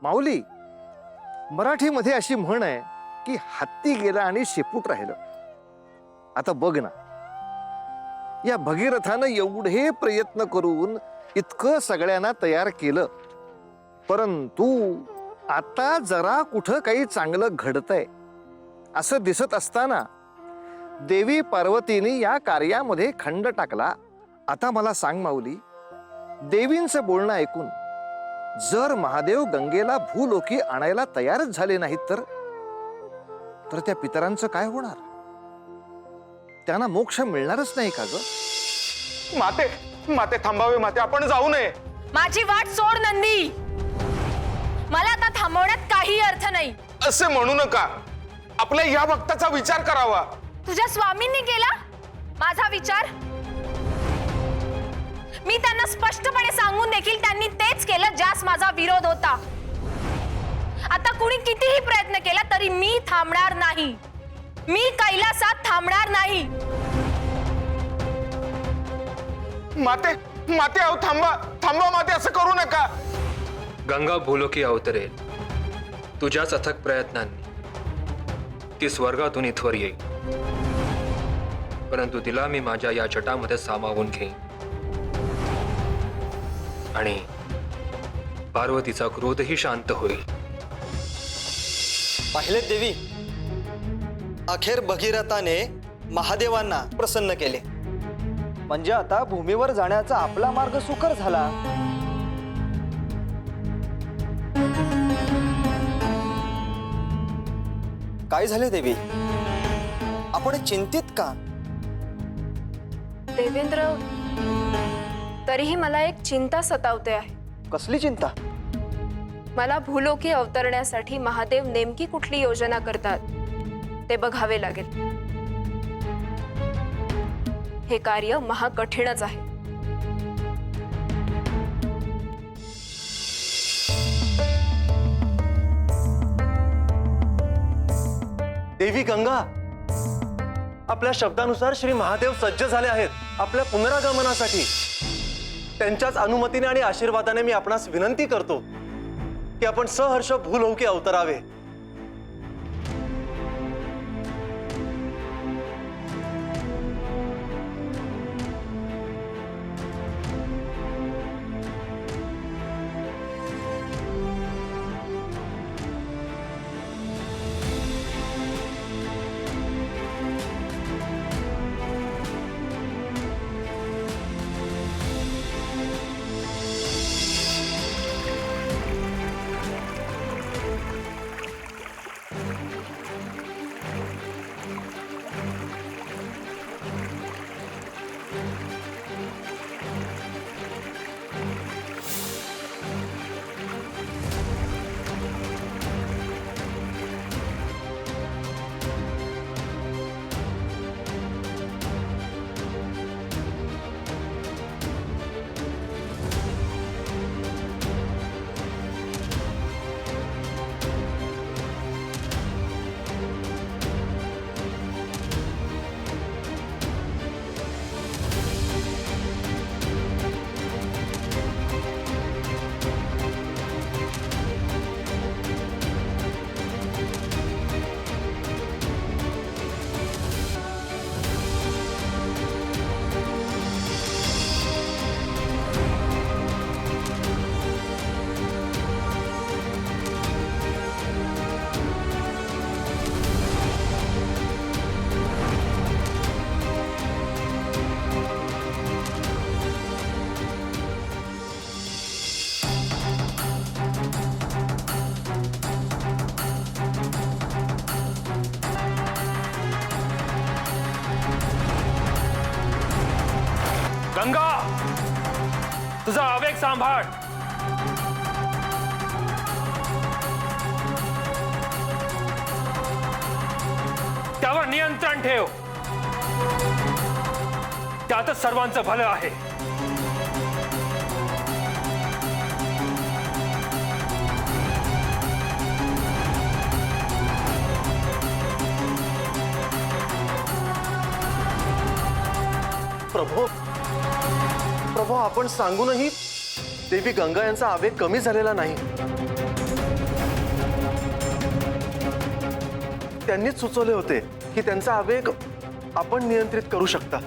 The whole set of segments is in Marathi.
माऊली, मराठीमध्ये अशी म्हण आहे की हत्ती गेला आणि शेपूट राहिलं. आता बघ ना, या भगीरथानं एवढे प्रयत्न करून इतकं सगळ्यांना तयार केलं, परंतु आता जरा कुठं काही चांगलं घडतंय असं दिसत असताना देवी पार्वतीने या कार्यामध्ये खंड टाकला. आता मला सांग माऊली, देवींचं बोलणं ऐकून जर महादेव गंगेला भूलोकी आणायला तयारच झाले नाहीत तर त्या पितरांचं काय होणार? त्यांना मोक्ष मिळणारच नाही का ग? माते माते थांबावे माते, आपण जाऊ नये. माझी वाट सोड नंदी. मला आता थांबवण्यात काही अर्थ नाही. असे म्हणू नका. आपल्या या भक्ताचा विचार करावा. तुझ्या स्वामींनी केला माझा विचार? मी त्यांना स्पष्टपणे सांगून देखील त्यांनी तेच केलं ज्यास माझा विरोध होता. आता कुणी कितीही प्रयत्न केला तरी मी थांबणार नाही. मी कैलासात थांबणार नाही. माते माते, अहो थांबा थांबा माते, असं करू नका. गंगा भूलोकी अवतरेल. तुझ्याच अथक प्रयत्नांनी ती स्वर्गातून इथवर येईल, परंतु तिला मी माझ्या या जटामध्ये सामावून घेईन आणि पार्वतीचा क्रोधही शांत होईल. पाहिले देवी, अखेर भगीरथाने महादेवांना प्रसन्न केले. म्हणजे आता भूमीवर जाण्याचा आपला मार्ग सुकर झाला. काय झाले देवी, आपण चिंतित का? देवेंद्र, तरीही मला एक चिंता सतावते आहे. कसली चिंता? मला भूलोकी अवतरण्यासाठी महादेव नेमकी कुठली योजना करतात ते बघावे लागेल. हे कार्य महाकठीणच आहे. देवी गंगा, आपल्या शब्दानुसार श्री महादेव सज्ज झाले आहेत आपल्या पुनरागमनासाठी. त्यांच्याच अनुमतीने आणि आशीर्वादाने मी आपणास विनंती करतो की आपण सहर्ष भूलोकी अवतरावे. गंगा, तुझा आवेग सांभाळ. त्यावर नियंत्रण ठेव. त्यातच सर्वांचं भलं आहे. प्रभो प्रभो, आपण सांगूनही देवी गंगा यांचा आवेग कमी झालेला नाही. त्यांनीच सुचवले होते की त्यांचा आवेग आपण नियंत्रित करू शकता.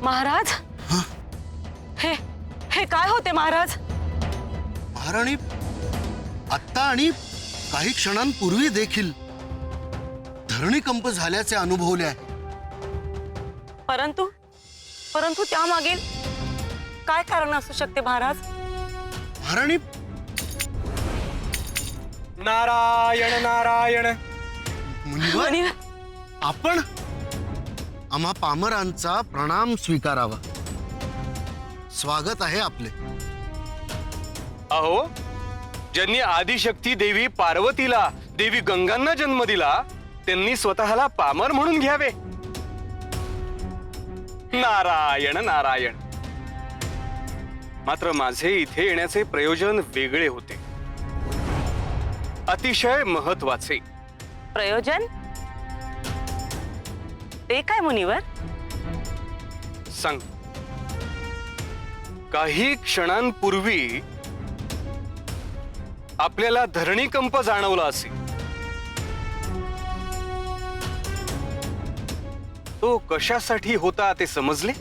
महाराज, हे हे काय होते महाराज? महाराणी, आत्ता आणि काही क्षणांपूर्वी देखील धरणीकंप झाल्याचे अनुभवले आहे. परंतु परंतु त्यामागील काय कारण असू शकते महाराज? महाराणी, नारायण नारायण. मुनिवर, मुनिवर, आपण आम्हा पामरांचा प्रणाम स्वीकारावा. स्वागत आहे आपले. अहो, ज्यांनी आदिशक्ती देवी पार्वतीला, देवी गंगांना जन्म दिला, त्यांनी स्वतःला पामर म्हणून घ्यावे. नारायण नारायण. मात्र माझे इथे येण्याचे प्रयोजन वेगळे होते, अतिशय महत्वाचे. प्रयोजन ते काय मुनिवर? सांग. काही क्षणांपूर्वी आपल्याला धरणीकंप जाणवला असेल. तो कशासाठी होता ते समजले?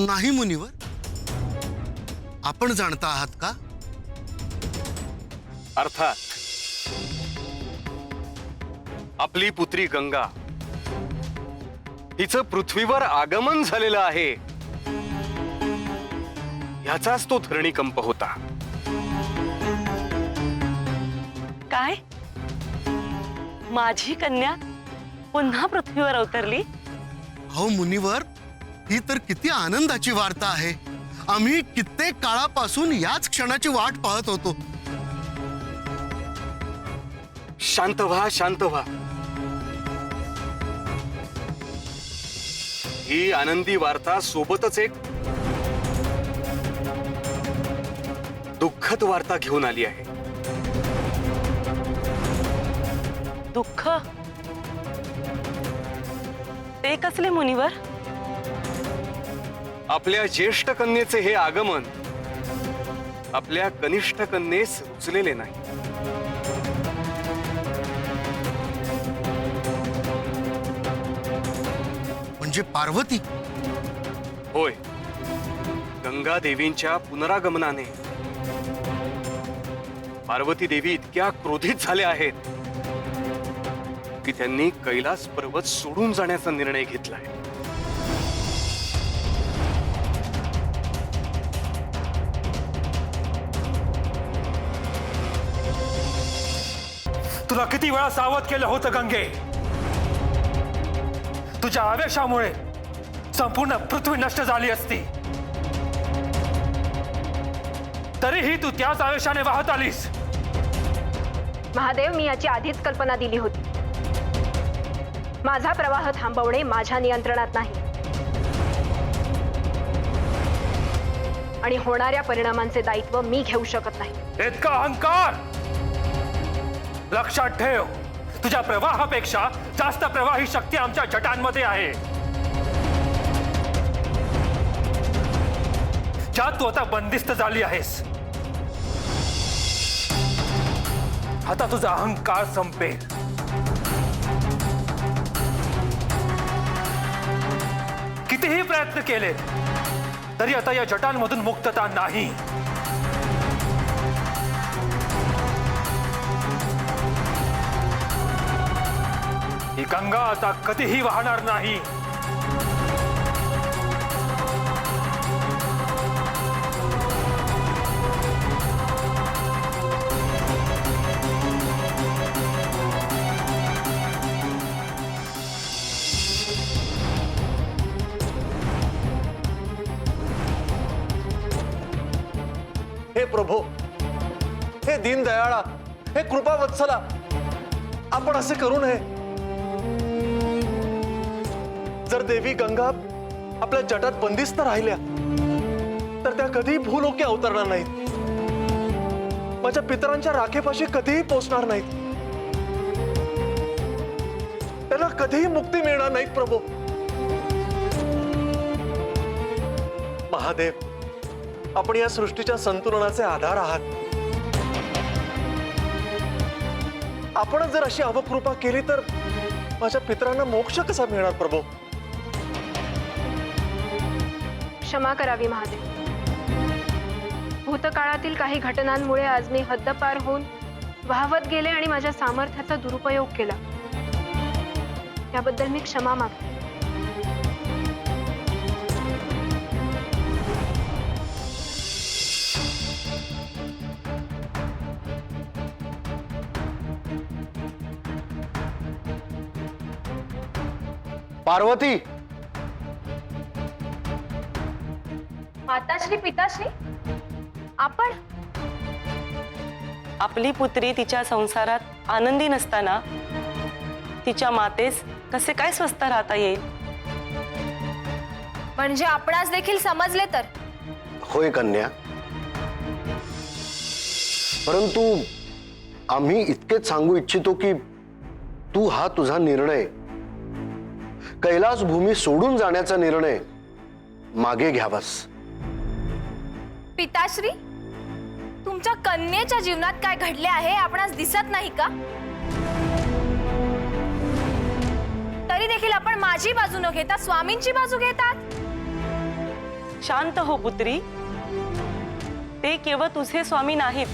नाही मुनिवर, आपण जाणता आहात का? अर्थात आपली पुत्री गंगा हिचं पृथ्वीवर आगमन झालेलं आहे, ह्याचाच तो धरणीकंप होता. काय? माझी कन्या पुन्हा पृथ्वीवर अवतरली? हो मुनिवर, ही तर किती आनंदाची वार्ता आहे. आम्ही कित्येक काळापासून याच क्षणाची वाट पाहत होतो. शांत व्हा, शांत व्हा. ही आनंदी वार्ता सोबतच एक दुःखद वार्ता घेऊन आली आहे. दुःख? ते कसले मुनिवर? आपल्या ज्येष्ठ कन्येचे हे आगमन आपल्या कनिष्ठ कन्येस रुचलेले नाही. म्हणजे पार्वती? होय, गंगा देवींच्या पुनरागमनाने पार्वती देवी इतक्या क्रोधित झाल्या आहेत की त्यांनी कैलास पर्वत सोडून जाण्याचा निर्णय घेतलाय. तुला किती वेळा सावध केलं होतं गंगे? तुझ्या आवेशामुळे संपूर्ण पृथ्वी नष्ट झाली असती, तरीही तू त्याच आवेशाने वाहत आलीस. महादेव, मी याची आधीच कल्पना दिली होती. माझा प्रवाह थांबवणे माझ्या नियंत्रणात नाही आणि होणाऱ्या परिणामांचे दायित्व मी घेऊ शकत नाही. इतका अहंकार! लक्षात ठेव, तुझ्या प्रवाहापेक्षा जास्त प्रवाही शक्ती आमच्या जटांमध्ये आहे, ज्यात तू आता बंदिस्त झाली आहेस. आता तुझा अहंकार संपेल. कितीही प्रयत्न केले तरी आता या जटांमधून मुक्तता नाही. ही गंगा आता कधीही वाहणार नाही. हे प्रभो, हे दीनदयाळा, हे कृपावत्सला, आपण असे करू नये. जर देवी गंगा आपल्या जटात बंदिस्त राहिल्या तर त्या कधीही भूलोके अवतरणार नाहीत, माझ्या पितरांच्या राखेपाशी कधीही पोचणार नाहीत, त्यांना कधीही मुक्ती मिळणार नाहीत. प्रभो महादेव, आपण या सृष्टीच्या संतुलनाचे आधार आहात. आपण जर अशी अवकृपा केली तर माझ्या पितरांना मोक्ष कसा मिळणार? प्रभो क्षमा करावी महादेव. भूतकाळातील काही घटनांमुळे आज मी हद्दपार होऊन वाहवत गेले आणि माझ्या सामर्थ्याचा दुरुपयोग केला. याबद्दल मी क्षमा मागते. पार्वती, माताश्री, पिताश्री, आपण आपली पुत्री तिच्या संसारात आनंदी नसताना तिच्या मातेस कसे काय स्वस्थ राहता येईल? म्हणजे आपणास देखील समजले तर? होय कन्या, परंतु आम्ही इतकेच सांगू इच्छितो की तू हा तुझा निर्णय, कैलास भूमी सोडून जाण्याचा निर्णय मागे घ्यावास. पिताश्री, तुमच्या कन्येच्या जीवनात काय घडले आहे आपणास दिसत नाही का? तरी देखील आपण माझी बाजू न घेता स्वामींची बाजू घेतात. शांत हो पुत्री. ते केवळ तुझे स्वामी नाहीत,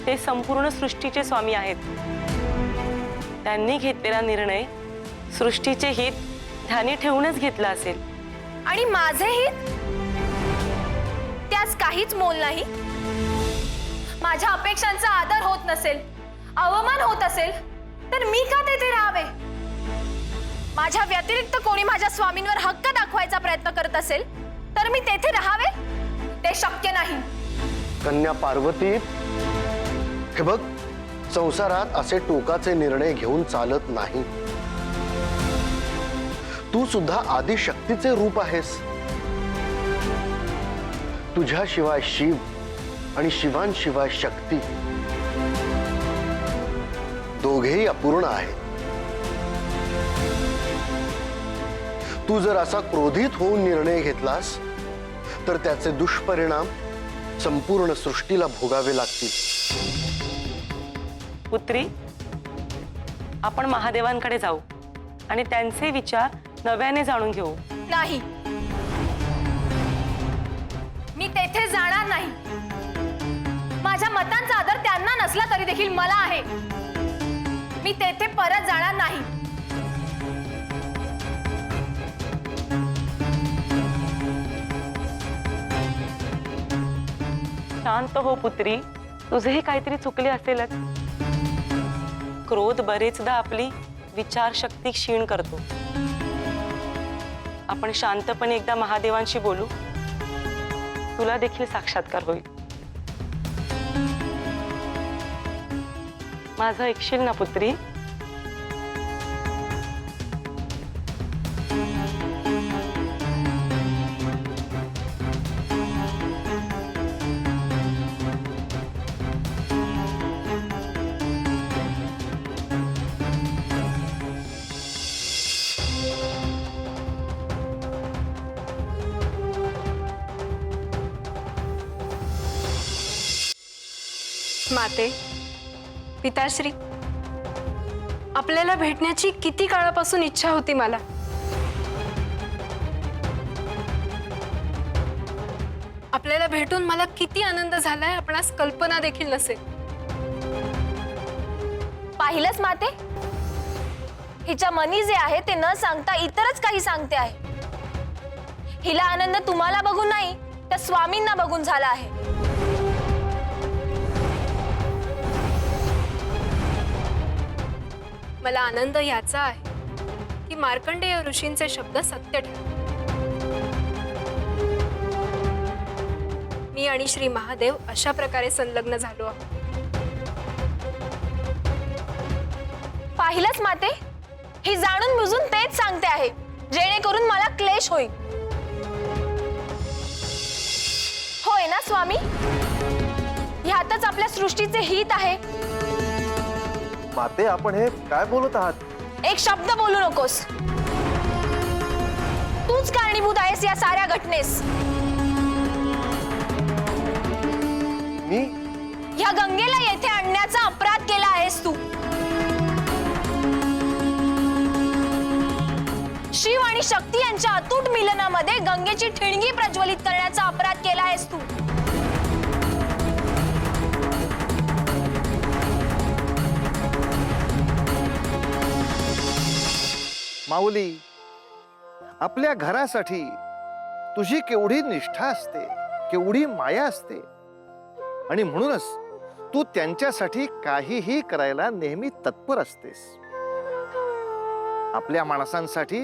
ते संपूर्ण सृष्टीचे स्वामी आहेत. त्यांनी घेतलेला निर्णय सृष्टीचे हित ध्यानी ठेवूनच घेतला असेल. आणि माझे हित? त्यास काहीच मोल नाही. माझ्या अपेक्षांचा आदर होत नसेल, अवमान होत असेल तर मी का तेथे राहावे? माझ्या व्यतिरिक्त कोणी माझ्या स्वामींवर हक्क दाखवायचा प्रयत्न करत असेल तर मी तेथे राहावे? ते शक्य नाही. कन्या पार्वती, हे बघ, संसारात असे टोकाचे निर्णय घेऊन चालत नाही. तू सुद्धा आदिशक्तीचे रूप आहेस. तुझ्याशिवाय शिव आणि शिवांशिवाय शक्ती दोघेही अपूर्ण आहेत. तू जर असा क्रोधित होऊन निर्णय घेतलास तर त्याचे दुष्परिणाम संपूर्ण सृष्टीला भोगावे लागतील. पुत्री, आपण महादेवांकडे जाऊ आणि त्यांचे विचार नव्याने जाणून घेऊ. नाही, मी तेथे जाणार नाही. माझ्या मतांचा आदर त्यांना नसला तरी देखील मला आहे. मी तेथे परत जाणार नाही. शांत हो पुत्री, तुझेही काहीतरी चुकले असेलच. क्रोध बरेचदा आपली विचारशक्ती क्षीण करतो. आपण शांतपणे एकदा महादेवांशी बोलू, तुला देखील साक्षात्कार होईल. माझं ऐकशील ना पुत्री? माते, पिताश्री, आपल्याला भेटण्याची किती काळापासून इच्छा होती मला. आपल्याला भेटून मला किती आनंद झालाय आपणास कल्पना देखील नसेल. पाहिलंच माते, हिच्या मनी जे आहे ते न सांगता इतरच काही सांगते आहे. हिला आनंद तुम्हाला बघून नाही तर स्वामींना बघून झाला आहे. मला आनंद याचा आहे की मार्कंडेय ऋषींचे शब्द सत्य ठरले. मी आणि श्री महादेव अशा प्रकारे संलग्न झालो आहोत. पाहिलंच माते, ही जाणून बुजून तेच सांगते आहे जेणेकरून मला क्लेश होईल. होय ना स्वामी? ह्यातच आपल्या सृष्टीचे हित आहे. माते, आपण हे काय बोलत आहात? एक शब्द बोलू नकोस. तूच कारणीभूत आहेस या साऱ्या घटनेस. मी ह्या गंगेला येथे आणण्याचा अपराध केला आहेस तू. शिव आणि शक्ती यांच्या अतूट मिलनामध्ये गंगेची ठिणगी प्रज्वलित करण्याचा अपराध केला आहेस तू. माऊली, आपल्या घरासाठी तुझी केवढी निष्ठा असते, केवढी माया असते, आणि म्हणूनच तू त्यांच्यासाठी काहीही करायला नेहमी तत्पर असतेस. आपल्या माणसांसाठी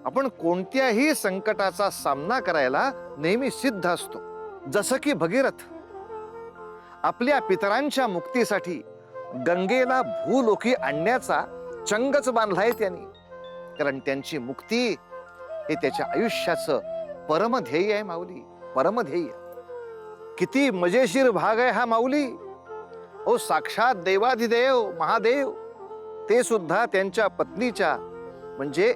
आपण कोणत्याही संकटाचा सामना करायला नेहमी सिद्ध असतो. जसं की भगीरथ आपल्या पितरांच्या मुक्तीसाठी गंगेला भूलोकी आणण्याचा चंगच बांधलाय त्यांनी. कारण त्यांची मुक्ती हे त्याच्या आयुष्याचं परमध्येय आहे माऊली, परमध्येय. किती मजेशीर भाग आहे हा माऊली. ओ साक्षात देवाधिदेव महादेव ते सुद्धा त्यांच्या पत्नीच्या म्हणजे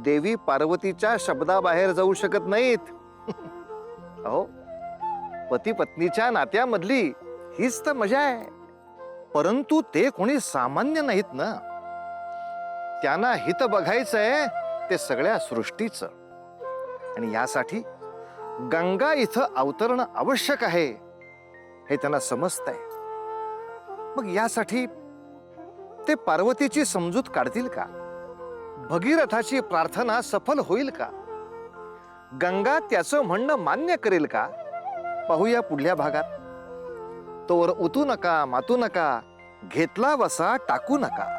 देवी पार्वतीच्या शब्दाबाहेर जाऊ शकत नाहीत. अहो, पती पत्नीच्या नात्यामधली हीच तर मजा आहे. परंतु ते कोणी सामान्य नाहीत ना. त्यांना हित बघायचंय ते सगळ्या सृष्टीचं, आणि यासाठी गंगा इथं अवतरणं आवश्यक आहे हे त्यांना समजतंय. मग यासाठी ते पार्वतीची समजूत काढतील का? भगीरथाची प्रार्थना सफल होईल का? गंगा त्याचं म्हणणं मान्य करेल का? पाहूया पुढल्या भागात. तोवर उतू नका, मातू नका, घेतला वसा टाकू नका.